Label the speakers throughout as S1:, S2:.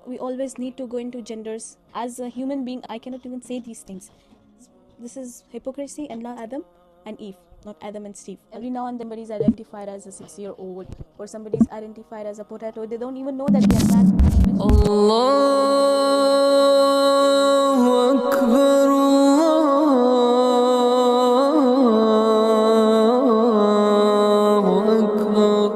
S1: We always need to go into genders. As a human being, I cannot even say these things. This is hypocrisy, and not Adam and Eve, not Adam and Steve. Every now and then somebody's identified as a 6-year-old, or somebody's identified as a potato. They don't even know that they are man.
S2: Allahu Akbar, Allahu Akbar.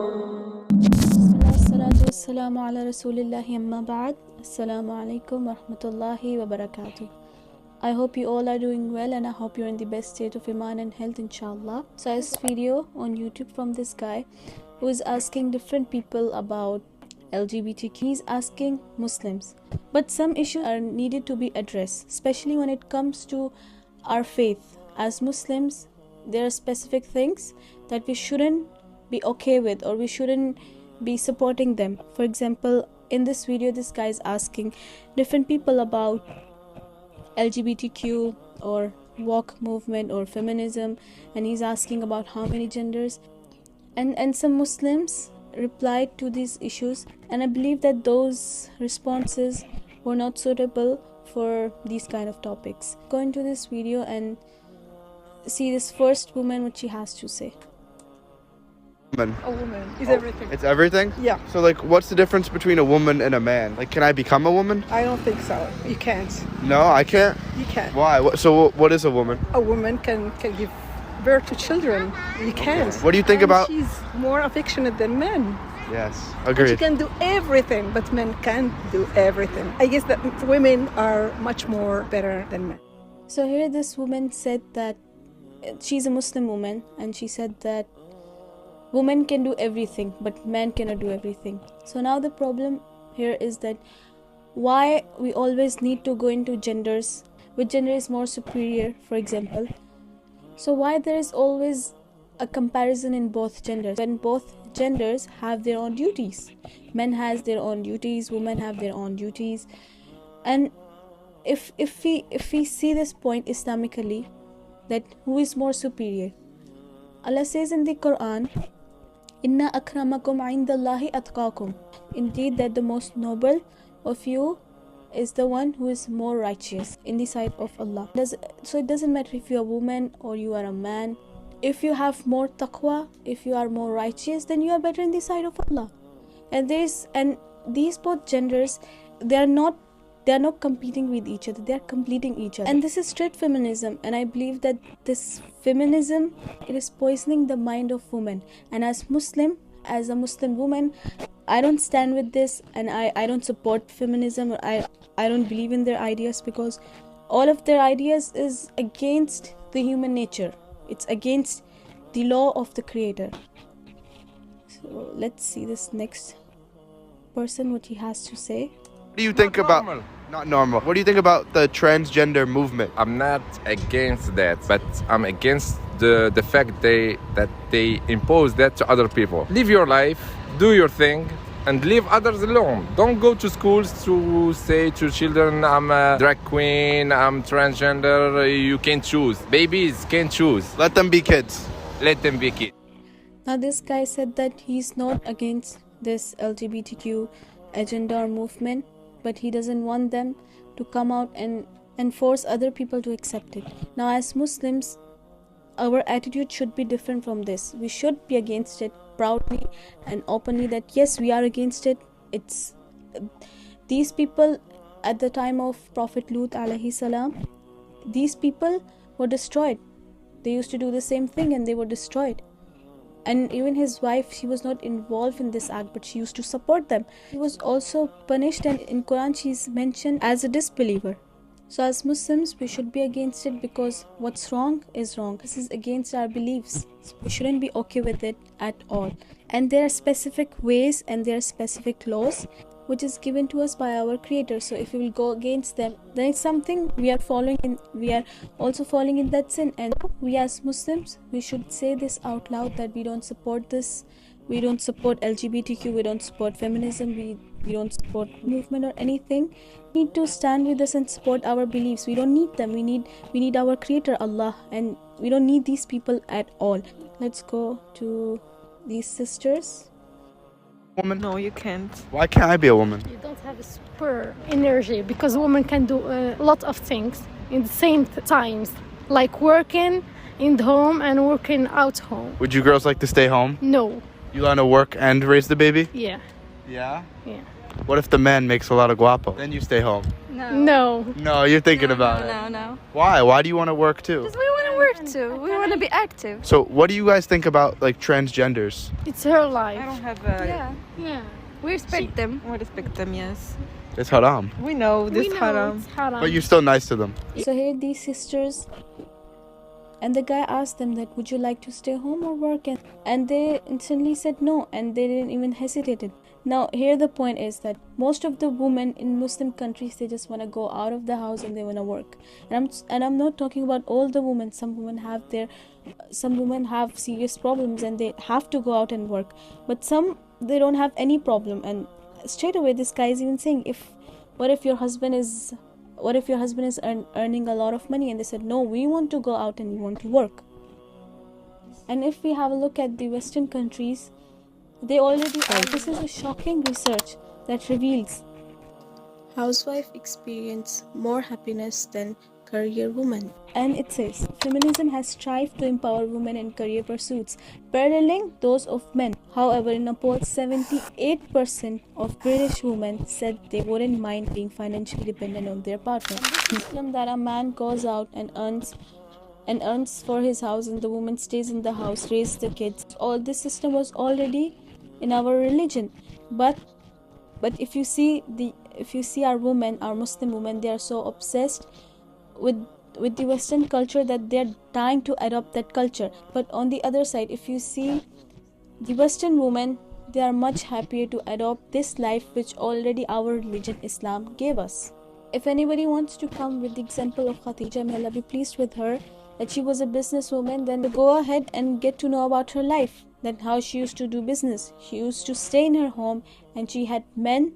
S1: Bismillah, salatu wassalamu ala rasulillahi amma ba'd. Assalamu alaikum wa rahmatullahi wa barakatuh. I hope you all are doing well, and I hope you're in the best state of iman and health, inshallah. So I saw this video on YouTube from this guy who is asking different people about LGBTQ. He's asking Muslims, but some issues are needed to be addressed, especially when it comes to our faith. As Muslims, there are specific things that we shouldn't be okay with, or we shouldn't be supporting them. For example, in this video, this guy is asking different people about LGBTQ or woke movement or feminism, and he's asking about how many genders, and some Muslims replied to these issues, and I believe that those responses were not suitable for these kind of topics. Go into this video and see this first woman, what she has to say.
S3: Woman.
S4: A woman is everything.
S3: It's everything?
S4: Yeah.
S3: So like what's the difference between a woman and a man? Like can I become a woman?
S4: I don't think so. You can't.
S3: No, I can't.
S4: You can't.
S3: Why? So what is a woman?
S4: A woman can give birth to children. You can't.
S3: What do you think
S4: And
S3: about-
S4: She's more affectionate than men.
S3: Yes,
S4: And she
S3: agreed.
S4: can do everything, but men can't do everything. I guess that women are much more better than men.
S1: So here this woman said that she's a Muslim woman, and she said that women can do everything but men cannot do everything. So now the problem here is that why we always need to go into genders, which gender is more superior, for example. So why there is always a comparison in both genders, when both genders have their own duties. Men has their own duties, women have their own duties. And if we see this point Islamically, that who is more superior, Allah says in the Quran, Inna akramakum indallahi atqakum. Indeed, that the most noble of you is the one who is more righteous in the sight of Allah. So it doesn't matter if you're a woman or you are a man. If you have more taqwa, if you are more righteous, then you are better in the sight of Allah. And these both genders, they are not competing with each other, they are completing each other. And this is straight feminism, and I believe that this feminism, it is poisoning the mind of women. And as a Muslim woman, I don't stand with this, and I don't support feminism, or I don't believe in their ideas, because all of their ideas is against the human nature. It's against the law of the Creator. So let's see this next person, what he has to say.
S3: What do you think about not normal? What do you think about the transgender movement?
S5: I'm not against that, but I'm against the fact that they impose that to other people. Live your life, do your thing, and leave others alone. Don't go to schools to say to children, I'm a drag queen, I'm transgender, you can choose. Babies can choose.
S3: Let them be kids.
S5: Let them be kids.
S1: Now this guy said that he's not against this LGBTQ agenda or movement, but he doesn't want them to come out and force other people to accept it. Now as Muslims, our attitude should be different from this. We should be against it proudly and openly, that yes, we are against it. It's these people at the time of Prophet Lut alayhi salam, these people were destroyed. They used to do the same thing and they were destroyed. And even his wife, she was not involved in this act, but she used to support them. He was also punished, and in Quran she is mentioned as a disbeliever. So as Muslims, we should be against it, because what's wrong is wrong. This is against our beliefs. So we shouldn't be okay with it at all. And there are specific ways and there are specific laws which is given to us by our Creator. So if we will go against them, then it's something we are following in. We are also falling in that sin. And we as Muslims, we should say this out loud, that we don't support this. We don't support LGBTQ. We don't support feminism. We don't support movement or anything. We need to stand with us and support our beliefs. We don't need them. We need our Creator, Allah, and we don't need these people at all. Let's go to these sisters.
S3: woman?
S6: No, you can't.
S3: Why can't I be a woman?
S7: You don't have a super energy because women can do a lot of things in the same times, like working in the home and working out home.
S3: Would you girls like to stay home?
S7: No.
S3: You want to work and raise the baby?
S7: Yeah.
S3: Yeah?
S7: Yeah.
S3: What if the man makes a lot of guapo? Then you stay home.
S7: No.
S3: No, you're thinking about it.
S6: No.
S3: Why? Why do you want to work too?
S6: Because we want to work too. We want to be active.
S3: So what do you guys think about like transgenders?
S7: It's her life.
S6: I don't have a...
S7: Yeah. Yeah.
S6: We respect them. We respect them, yes.
S3: It's haram.
S6: We know this
S7: We know
S6: haram.
S7: it's haram.
S3: But you're still nice to them.
S1: So here these sisters, and the guy asked them that, would you like to stay home or work? And they instantly said no, and they didn't even hesitate. Now here the point is that most of the women in Muslim countries, they just want to go out of the house and they want to work. And I'm not talking about all the women. Some women have serious problems and they have to go out and work. But some, they don't have any problem. And straight away this guy is even saying, what if your husband is earning a lot of money? And they said, no, we want to go out and we want to work. And if we have a look at the Western countries, they already are. This is a shocking research that reveals housewife experience more happiness than career women. And it says, feminism has strived to empower women in career pursuits, paralleling those of men. However, in a poll, 78% of British women said they wouldn't mind being financially dependent on their partner. The system that a man goes out and earns for his house and the woman stays in the house, raises the kids. All this system was already in our religion. But if you see our women, our Muslim women, they are so obsessed with the Western culture that they're trying to adopt that culture. But on the other side, if you see the Western women, they are much happier to adopt this life which already our religion Islam gave us. If anybody wants to come with the example of Khadija, may Allah be pleased with her, that she was a businesswoman, then go ahead and get to know about her life, that how she used to do business. She used to stay in her home and she had men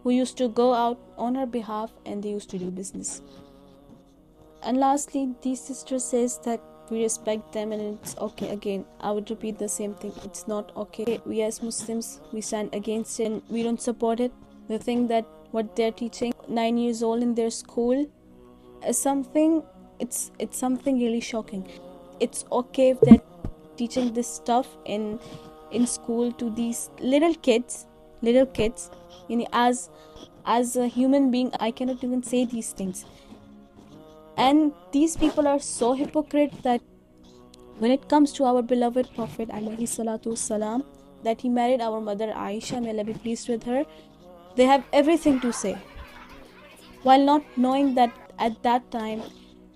S1: who used to go out on her behalf and they used to do business. And lastly, these sisters says that we respect them and it's okay. Again, I would repeat the same thing. It's not okay. We as Muslims, we stand against it and we don't support it. We think that what they're teaching 9 years old in their school is something, it's something really shocking. It's okay if they're teaching this stuff in school to these little kids. You know, as a human being, I cannot even say these things. And these people are so hypocrite that when it comes to our beloved Prophet alayhi salatu wasalam, that he married our mother Aisha, may Allah be pleased with her, they have everything to say, while not knowing that at that time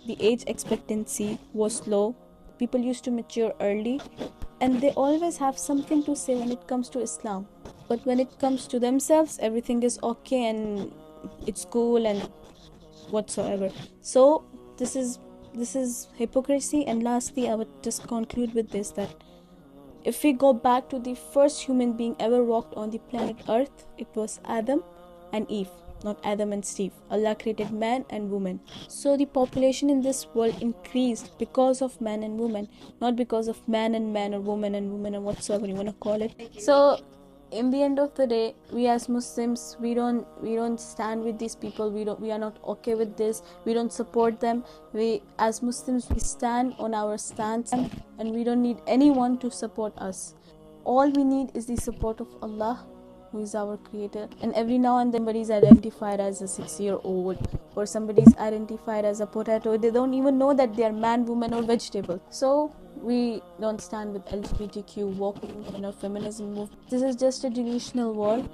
S1: the age expectancy was low, people used to mature early, and they always have something to say when it comes to Islam. But when it comes to themselves, everything is okay and it's cool and whatsoever. So this is hypocrisy. And lastly, I would just conclude with this, that if we go back to the first human being ever walked on the planet Earth, it was Adam and Eve, not Adam and Steve. Allah created man and woman. So the population in this world increased because of man and woman, not because of man and man or woman and woman or whatsoever you want to call it. So in the end of the day, we as Muslims, we don't stand with these people. We are not okay with this. We don't support them. We as Muslims, we stand on our stance and we don't need anyone to support us. All we need is the support of Allah, who is our creator. And every now and then somebody is identified as a 6-year-old or somebody is identified as a potato. They don't even know that they are man, woman or vegetable. So we don't stand with LGBTQ, woke movement or feminism movement. This is just a delusional world.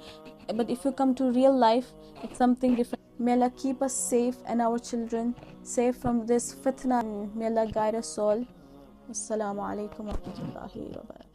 S1: But if you come to real life, it's something different. May Allah keep us safe and our children safe from this fitna. May Allah guide us all. Assalamu alaikum wa rahmatullahi wa barakatuh.